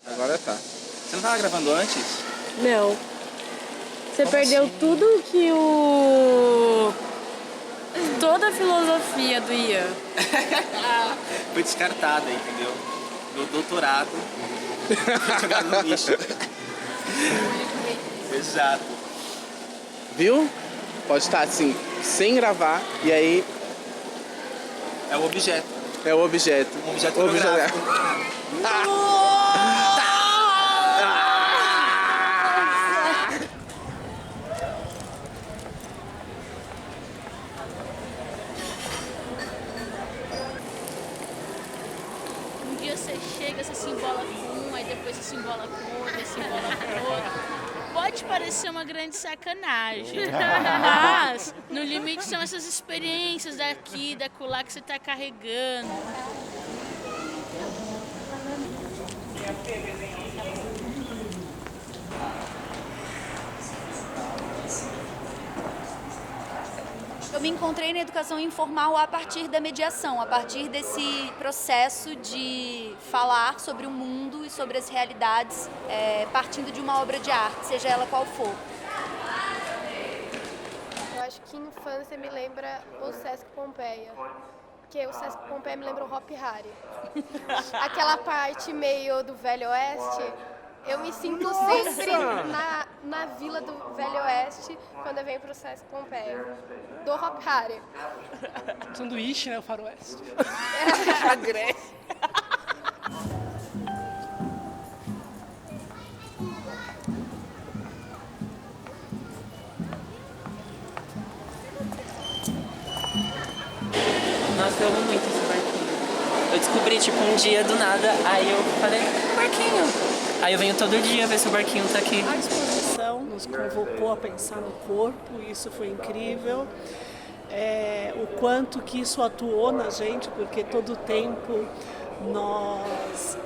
Agora tá. Você não tava gravando antes? Não. Você Como perdeu assim? tudo que toda a filosofia do Ian. Foi descartada, entendeu? Meu doutorado foi jogado no lixo. Exato. Viu? Pode estar assim, sem gravar, e aí É o objeto. é o objeto. Um objeto O objeto. fotográfico. Um dia você chega, você se embola com um, aí depois você se embola com outro, aí se embola com outro. Pode parecer uma grande sacanagem, mas no limite são essas experiências daqui, da acolá que você está carregando. Eu me encontrei na educação informal a partir da mediação, a partir desse processo de falar sobre o mundo e sobre as realidades, partindo de uma obra de arte, seja ela qual for. Eu acho que infância me lembra o Sesc Pompeia. Porque o Sesc Pompeia me lembra o Hop Hari. Aquela parte meio do Velho Oeste, eu me sinto sempre na vila do Velho Oeste quando eu venho pro Sesc Pompeia. Do Hop Hari. Sanduíche, né? O faroeste. A Grécia. Nossa, eu amo muito esse barquinho. Eu descobri, tipo, um dia do nada, aí eu falei, barquinho. Aí eu venho todo dia ver se o barquinho tá aqui. A exposição nos convocou a pensar no corpo, e isso foi incrível. O quanto que isso atuou na gente, porque todo o tempo nós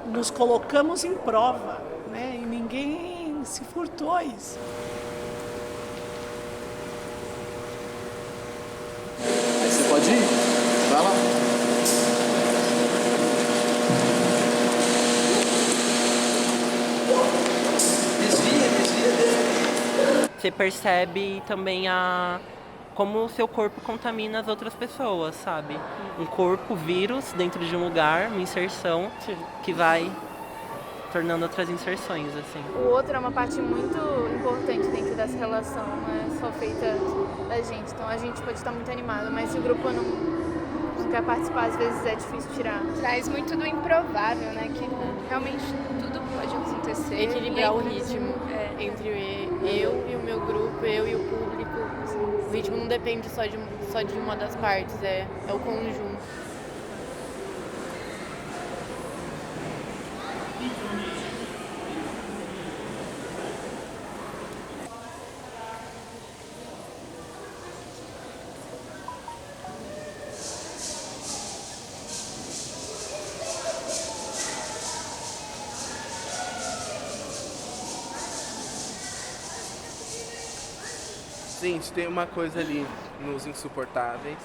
nos colocamos em prova, né? E ninguém se furtou a isso. Aí você pode ir. Vai lá. Você percebe também como o seu corpo contamina as outras pessoas, sabe? Um corpo, vírus, dentro de um lugar, uma inserção que vai tornando outras inserções, assim. O outro é uma parte muito importante dentro dessa relação, não é só feita da gente. Então a gente pode estar muito animado, mas se o grupo não quer participar, às vezes é difícil tirar. Traz muito do improvável, né? Que realmente tudo pode acontecer. Equilibrar o ritmo entre eu e o meu grupo, eu e o público. O ritmo não depende só de uma das partes, é o conjunto. Gente, tem uma coisa ali nos Insuportáveis,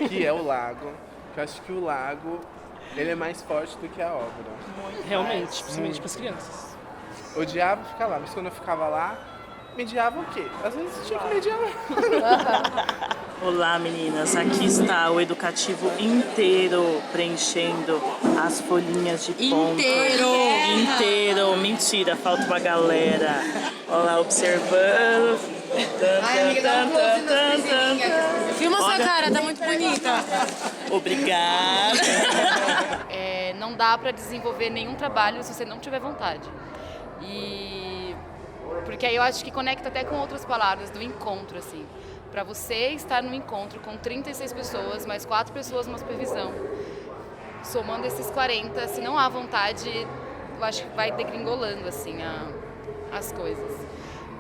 que é o lago. Que eu acho que o lago, ele é mais forte do que a obra. Realmente, principalmente para as crianças. Odiava ficar lá, mas quando eu ficava lá, mediava o quê? Às vezes tinha que mediar. Olá meninas, aqui está o educativo inteiro preenchendo as folhinhas de ponto. Inteiro! Mentira, falta uma galera. Olha lá, observando. Filma sua cara, tá muito bonita. Obrigada. Não dá para desenvolver nenhum trabalho se você não tiver vontade. Porque aí eu acho que conecta até com outras palavras do encontro, assim. Para você estar num encontro com 36 pessoas, mais 4 pessoas numa supervisão, somando esses 40, se não há vontade, eu acho que vai degringolando, assim, as coisas.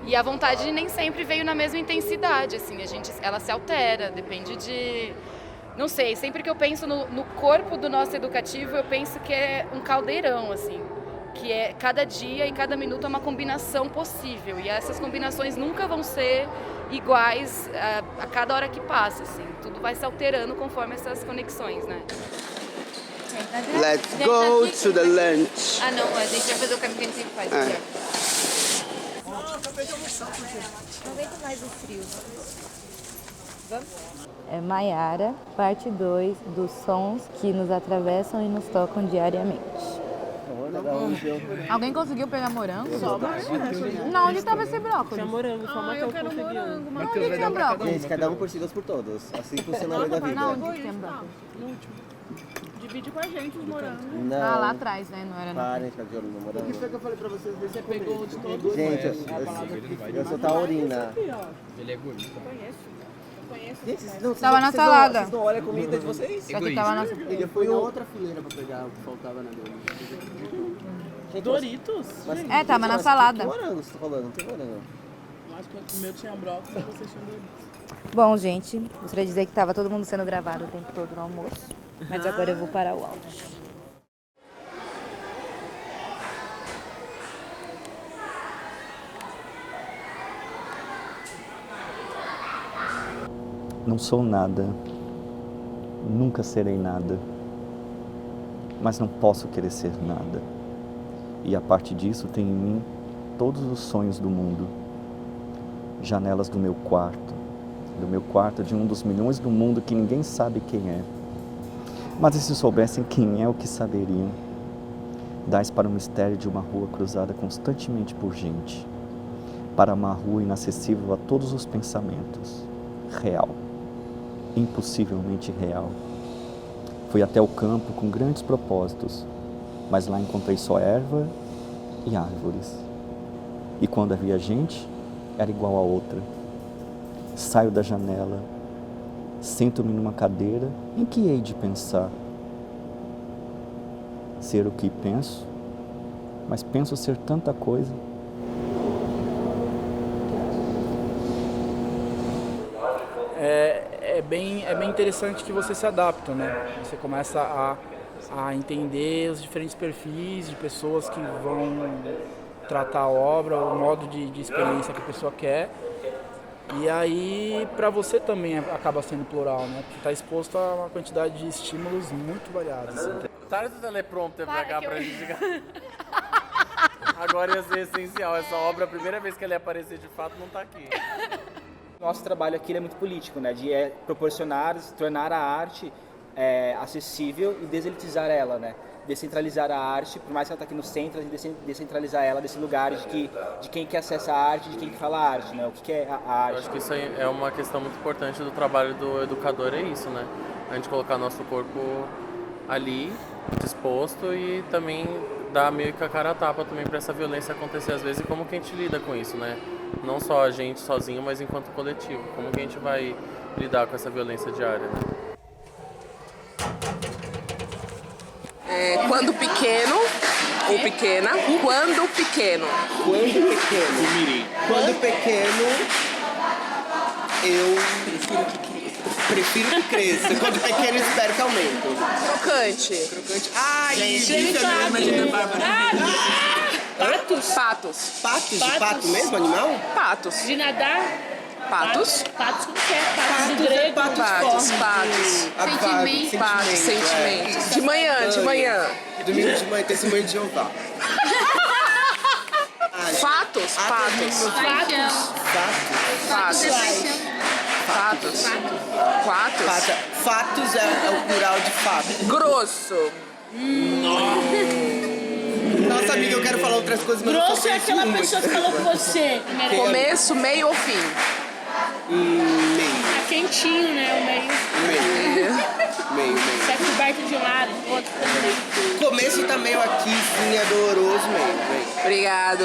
E a vontade nem sempre veio na mesma intensidade, assim, ela se altera, depende de... Não sei, sempre que eu penso no corpo do nosso educativo, eu penso que é um caldeirão, assim, que é cada dia e cada minuto é uma combinação possível, e essas combinações nunca vão ser iguais a cada hora que passa, assim, tudo vai se alterando conforme essas conexões, né? Let's go to the lunch. Ah, não, a gente vai fazer o caminho que a gente sempre faz. É. Aqui, ó. Não aguento mais o frio. Vamos? É Maiara, parte 2 dos sons que nos atravessam e nos tocam diariamente. Alguém conseguiu pegar morango? Não, onde estava esse brócolis? Tinha morango, só Matheus conseguiu. Onde tinha brócolis? Gente, cada um por si, Deus por todos. Assim funciona a lei da vida. Não, onde tem brócolis? Divide com a gente os morangos. Não. Ah, lá atrás, né? Não era não. Parem de ficar de olho no morango. O que foi que eu falei pra vocês? Você pegou de todos. Gente, eu sou taurina. Ele é egoísta. Gente, vocês não, Tava na salada. Vocês não olham a comida de vocês? Só que tava na... Ele foi na outra fileira pra pegar o que faltava na dele. Doritos? É, tava na salada. Que morango você tá falando? Não tem morango. Acho que o meu tinha brócolis e vocês tinham Doritos. Bom, gente, gostaria de dizer que estava todo mundo sendo gravado o tempo todo no almoço, mas agora eu vou parar o áudio. Não sou nada, nunca serei nada, mas não posso querer ser nada. E a partir disso tem em mim todos os sonhos do mundo. Janelas do meu quarto de um dos milhões do mundo que ninguém sabe quem é. Mas e se soubessem quem é, o que saberiam? Dais para o mistério de uma rua cruzada constantemente por gente, para uma rua inacessível a todos os pensamentos, real, impossivelmente real. Fui até o campo com grandes propósitos, mas lá encontrei só erva e árvores. E quando havia gente, era igual a outra. Saio da janela, sento-me numa cadeira, em que hei de pensar? Ser o que penso, mas penso ser tanta coisa. É bem interessante que você se adapta, né? Você começa a entender os diferentes perfis de pessoas que vão tratar a obra, o modo de experiência que a pessoa quer. E aí, para você também acaba sendo plural, né? Porque está exposto a uma quantidade de estímulos muito variados. Assim. Traz o teleprompter pra cá pra gente chegar. Agora ia ser essencial. Essa obra, a primeira vez que ele aparecer de fato, não tá aqui. Nosso trabalho aqui é muito político, né? De proporcionar, tornar a arte acessível e deselitizar ela, né? Descentralizar a arte, por mais que ela está aqui no centro, a gente descentralizar ela desse lugar de quem que acessa a arte, de quem que fala a arte, né? O que é a arte. Eu acho que isso aí é uma questão muito importante do trabalho do educador, é isso, né? A gente colocar nosso corpo ali, disposto, e também dar meio que a cara a tapa também para essa violência acontecer às vezes, e como que a gente lida com isso, né? Não só a gente sozinho, mas enquanto coletivo. Como que a gente vai lidar com essa violência diária, né? Quando pequeno, ou pequena, quando pequeno. Quando pequeno, eu prefiro que cresça. Quando pequeno, espero que aumente. Crocante. Ai, gente, eu não imagino a Bárbara. Patos. Patos? De pato mesmo, animal? Patos. De nadar? Patos. Patos como que é? Patos de grego? Patos. Sentimentos. De manhã. Domingo de manhã, testemunho de Jeová. Fatos. Fatos é o plural de fato. Grosso. Nossa, amiga, eu quero falar outras coisas, mas Grosso é aquela pessoa que falou com você. Começo, meio ou fim? Meio. Tá quentinho, né? O meio. Você é coberto de um lado, do outro. Começo tá meio aqui, sim, é doloroso meio. Obrigado.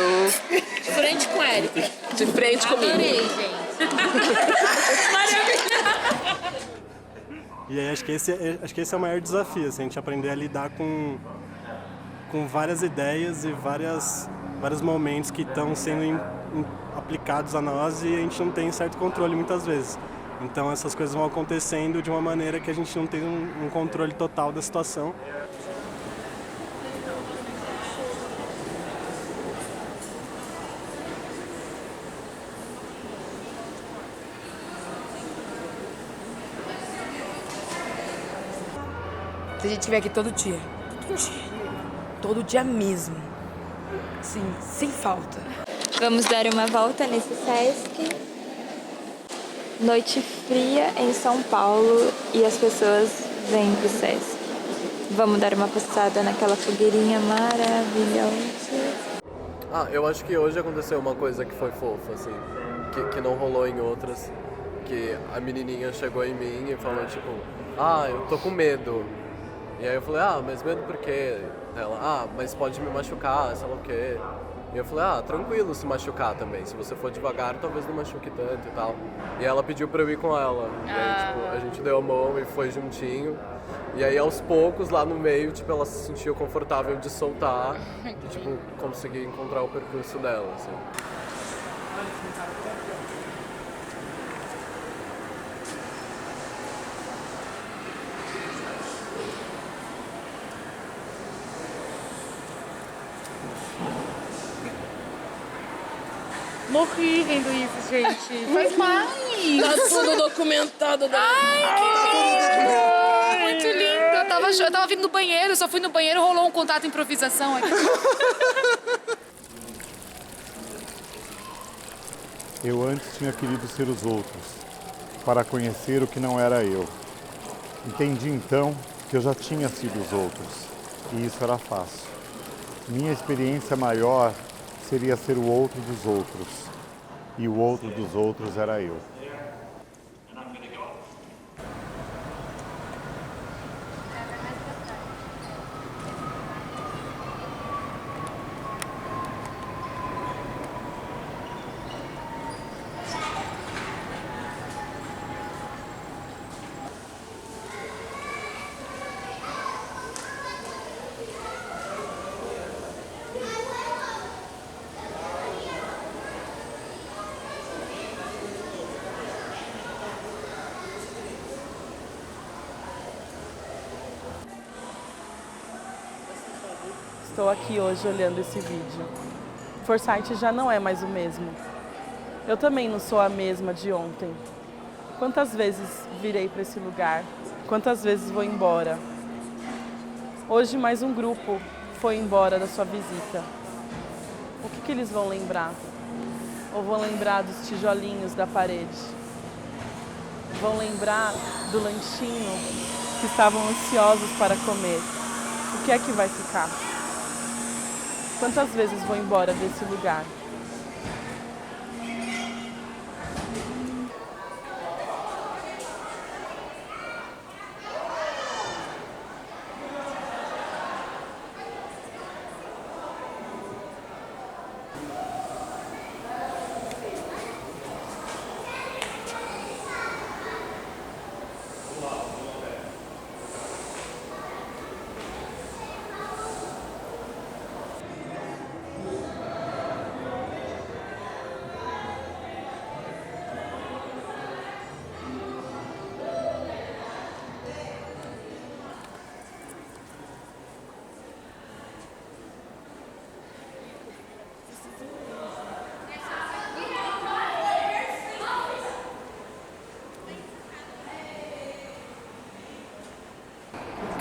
De frente com o Érico. De frente comigo. Adorei, gente. E aí acho que esse é o maior desafio, assim, a gente aprender a lidar com várias ideias e vários momentos que estão sendo aplicados a nós e a gente não tem certo controle muitas vezes. Então essas coisas vão acontecendo de uma maneira que a gente não tem um controle total da situação. Se a gente estiver aqui todo dia. Todo dia. Todo dia mesmo. Sim, sem falta. Vamos dar uma volta nesse Sesc. Noite fria em São Paulo e as pessoas vêm pro Sesc. Vamos dar uma passada naquela fogueirinha maravilhosa. Eu acho que hoje aconteceu uma coisa que foi fofa, assim, que não rolou em outras. Que a menininha chegou em mim e falou, tipo, eu tô com medo. E aí eu falei, mas medo por quê? Ela, mas pode me machucar, sei lá o quê. E eu falei, tranquilo se machucar também. Se você for devagar, talvez não machuque tanto e tal. E ela pediu pra eu ir com ela. E aí, tipo, a gente deu a mão e foi juntinho. E aí, aos poucos, lá no meio, tipo, ela se sentiu confortável de soltar. E, tipo, conseguir encontrar o percurso dela, assim. Morri vendo isso, gente. Faz mais. Tá tudo documentado. Muito lindo. Eu tava vindo no banheiro, só fui no banheiro, rolou um contato improvisação aqui. Eu antes tinha querido ser os outros, para conhecer o que não era eu. Entendi então que eu já tinha sido os outros, e isso era fácil. Minha experiência maior seria ser o outro dos outros, e o outro dos outros era eu. Estou aqui hoje olhando esse vídeo. Forsyth já não é mais o mesmo. Eu também não sou a mesma de ontem. Quantas vezes virei para esse lugar? Quantas vezes vou embora? Hoje mais um grupo foi embora da sua visita. O que eles vão lembrar? Ou vão lembrar dos tijolinhos da parede? Vão lembrar do lanchinho que estavam ansiosos para comer? O que é que vai ficar? Quantas vezes vou embora desse lugar?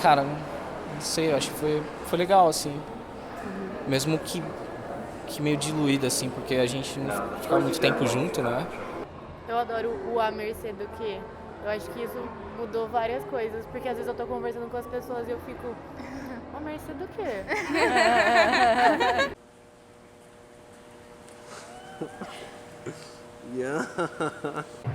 Cara, não sei, eu acho que foi legal, assim. Mesmo que meio diluído, assim, porque a gente não fica muito tempo junto, né? Eu adoro o A Mercê do Que. Eu acho que isso mudou várias coisas, porque às vezes eu tô conversando com as pessoas e eu fico, A Mercê do quê?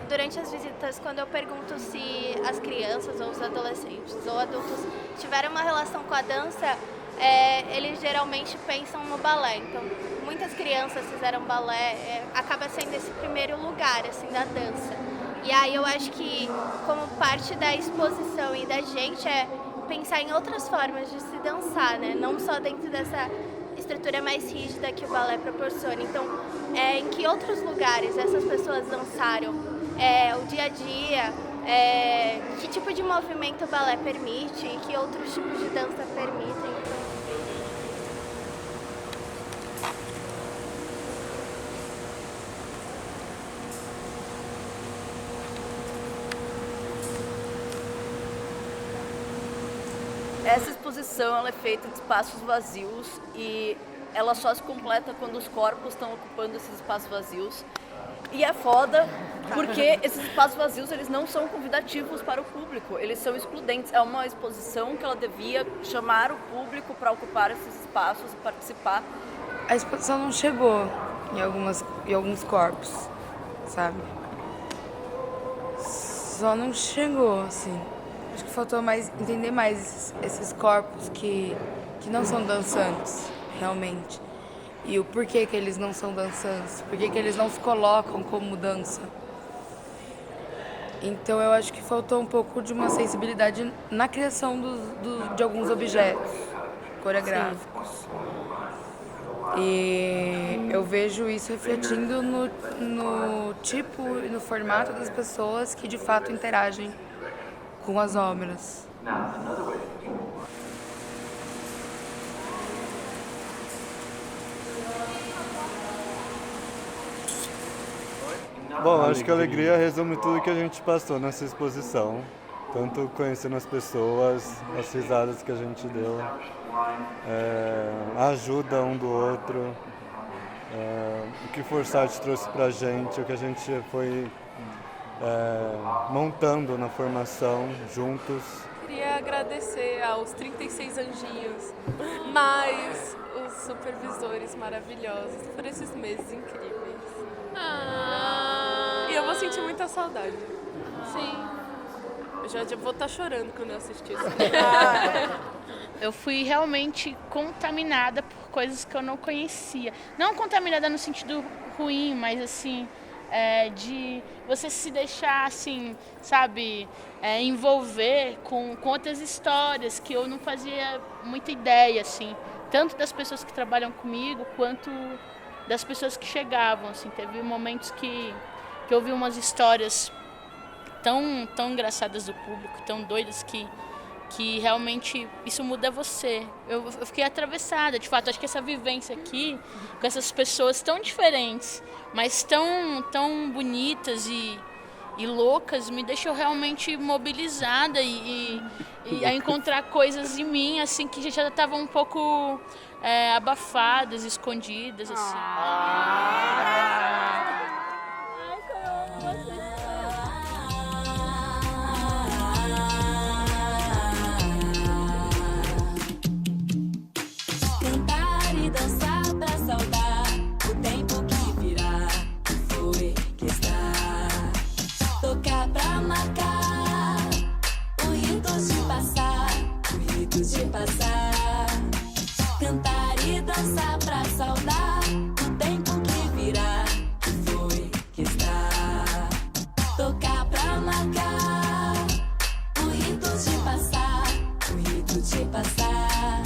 Durante as visitas, quando eu pergunto se as crianças ou os adolescentes ou adultos tiveram uma relação com a dança, eles geralmente pensam no balé. Então, muitas crianças fizeram balé, acaba sendo esse primeiro lugar assim da dança. E aí eu acho que como parte da exposição e da gente é pensar em outras formas de se dançar, né? Não só dentro dessa estrutura mais rígida que o balé proporciona. Então, em que outros lugares essas pessoas dançaram? O dia a dia, que tipo de movimento o balé permite e que outros tipos de dança permitem. exposição ela é feita de espaços vazios e ela só se completa quando os corpos estão ocupando esses espaços vazios. E é foda porque esses espaços vazios eles não são convidativos para o público, eles são excludentes. É uma exposição que ela devia chamar o público para ocupar esses espaços e participar. A exposição não chegou em alguns corpos, sabe? Só não chegou, assim. Acho que faltou entender mais esses corpos que não são dançantes, realmente. E o porquê que eles não são dançantes, porquê que eles não se colocam como dança. Então eu acho que faltou um pouco de uma sensibilidade na criação de alguns objetos coreográficos. Sim. E eu vejo isso refletindo no tipo e no formato das pessoas que de fato interagem com as obras. Bom, acho que a alegria resume tudo que a gente passou nessa exposição. Tanto conhecendo as pessoas, as risadas que a gente deu, a ajuda um do outro, o que Forsyth trouxe pra gente, o que a gente foi montando na formação juntos. Queria agradecer aos 36 anjinhos, mais os supervisores maravilhosos por esses meses incríveis. E eu vou sentir muita saudade. Sim. Eu já vou estar chorando quando eu assistir isso. Eu fui realmente contaminada por coisas que eu não conhecia. Não contaminada no sentido ruim, mas assim, de você se deixar, assim, sabe, envolver com outras histórias que eu não fazia muita ideia, assim. Tanto das pessoas que trabalham comigo, quanto das pessoas que chegavam, assim. Teve momentos que eu vi umas histórias tão engraçadas do público, tão doidas que realmente isso muda você. Eu fiquei atravessada, de fato. Acho que essa vivência aqui, com essas pessoas tão diferentes, mas tão bonitas e loucas, me deixou realmente mobilizada e a encontrar coisas em mim, assim, que já estavam um pouco abafadas, escondidas, assim. Cantar e dançar pra saudar o tempo que virá, foi que está. Tocar pra marcar o rito de passar, o rito de passar. Cantar e dançar pra saudar o tempo que virá, foi que está. Tocar pra marcar o rito de passar, o rito de passar.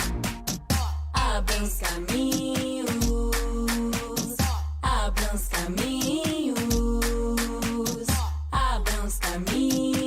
Abram os caminhos, abram os caminhos, abram os caminhos.